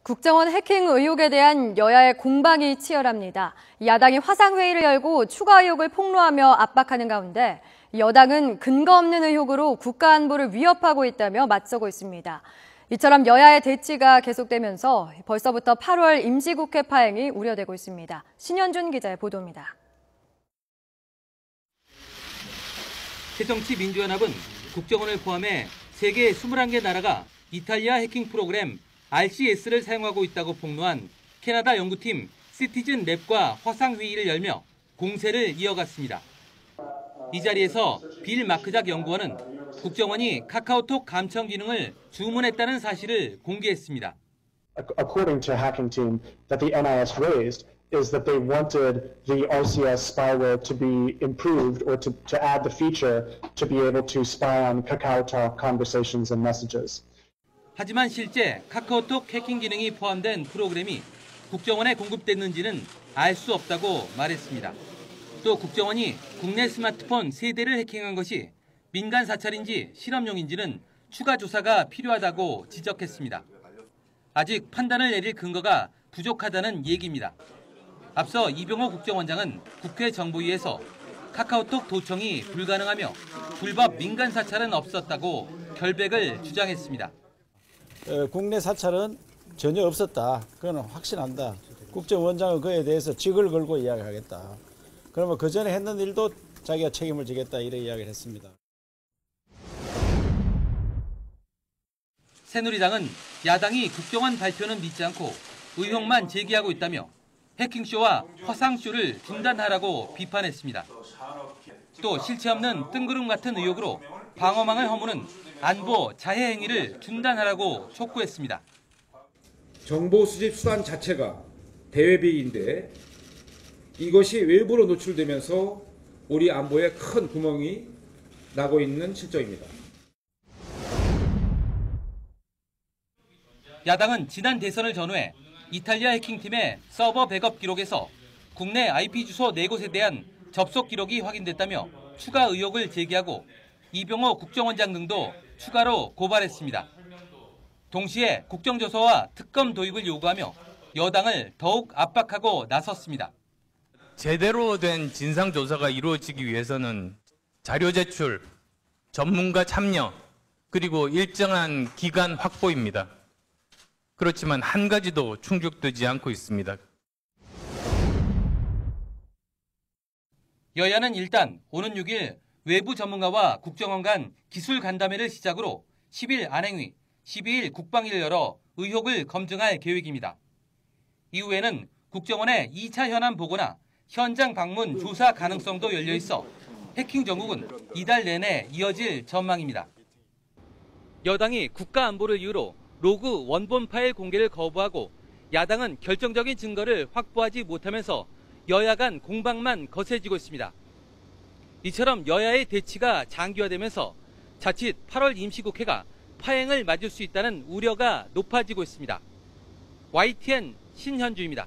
국정원 해킹 의혹에 대한 여야의 공방이 치열합니다. 야당이 화상회의를 열고 추가 의혹을 폭로하며 압박하는 가운데 여당은 근거 없는 의혹으로 국가안보를 위협하고 있다며 맞서고 있습니다. 이처럼 여야의 대치가 계속되면서 벌써부터 8월 임시국회 파행이 우려되고 있습니다. 신현준 기자의 보도입니다. 새정치민주연합은 국정원을 포함해 세계 21개 나라가 이탈리아 해킹 프로그램 RCS를 사용하고 있다고 폭로한 캐나다 연구팀 시티즌 랩과 화상회의를 열며 공세를 이어갔습니다. 이 자리에서 빌 마크작 연구원은 국정원이 카카오톡 감청 기능을 주문했다는 사실을 공개했습니다. According to Hacking Team, that the NIS raised is that they wanted the RCS spyware to be improved or to add the feature to be able to spy on KakaoTalk conversations and messages. 하지만 실제 카카오톡 해킹 기능이 포함된 프로그램이 국정원에 공급됐는지는 알 수 없다고 말했습니다. 또 국정원이 국내 스마트폰 3대를 해킹한 것이 민간 사찰인지 실험용인지는 추가 조사가 필요하다고 지적했습니다. 아직 판단을 내릴 근거가 부족하다는 얘기입니다. 앞서 이병호 국정원장은 국회 정보위에서 카카오톡 도청이 불가능하며 불법 민간 사찰은 없었다고 결백을 주장했습니다. 국내 사찰은 전혀 없었다. 그건 확신한다. 국정원장은 그에 대해서 직을 걸고 이야기하겠다. 그러면 그 전에 했는 일도 자기가 책임을 지겠다 이런 이야기를 했습니다. 새누리당은 야당이 국정원 발표는 믿지 않고 의혹만 제기하고 있다며 해킹쇼와 화상쇼를 중단하라고 비판했습니다. 또 실체 없는 뜬구름 같은 의혹으로 방어망을 허무는 안보 자해 행위를 중단하라고 촉구했습니다. 정보 수집 수단 자체가 대외비인데 이것이 외부로 노출되면서 우리 안보에 큰 구멍이 나고 있는 실정입니다. 야당은 지난 대선을 전후해 이탈리아 해킹팀의 서버 백업 기록에서 국내 IP 주소 4곳에 대한 접속 기록이 확인됐다며 추가 의혹을 제기하고 이병호 국정원장 등도 추가로 고발했습니다. 동시에 국정조사와 특검 도입을 요구하며 여당을 더욱 압박하고 나섰습니다. 제대로 된 진상조사가 이루어지기 위해서는 자료 제출, 전문가 참여, 그리고 일정한 기간 확보입니다. 그렇지만 한 가지도 충족되지 않고 있습니다. 여야는 일단 오는 6일 외부 전문가와 국정원 간 기술 간담회를 시작으로 10일 안행위, 12일 국방위를 열어 의혹을 검증할 계획입니다. 이후에는 국정원의 2차 현안 보고나 현장 방문 조사 가능성도 열려 있어 해킹 전국은 이달 내내 이어질 전망입니다. 여당이 국가안보를 이유로 로그 원본 파일 공개를 거부하고 야당은 결정적인 증거를 확보하지 못하면서 여야 간 공방만 거세지고 있습니다. 이처럼 여야의 대치가 장기화되면서 자칫 8월 임시국회가 파행을 맞을 수 있다는 우려가 높아지고 있습니다. YTN 신현주입니다.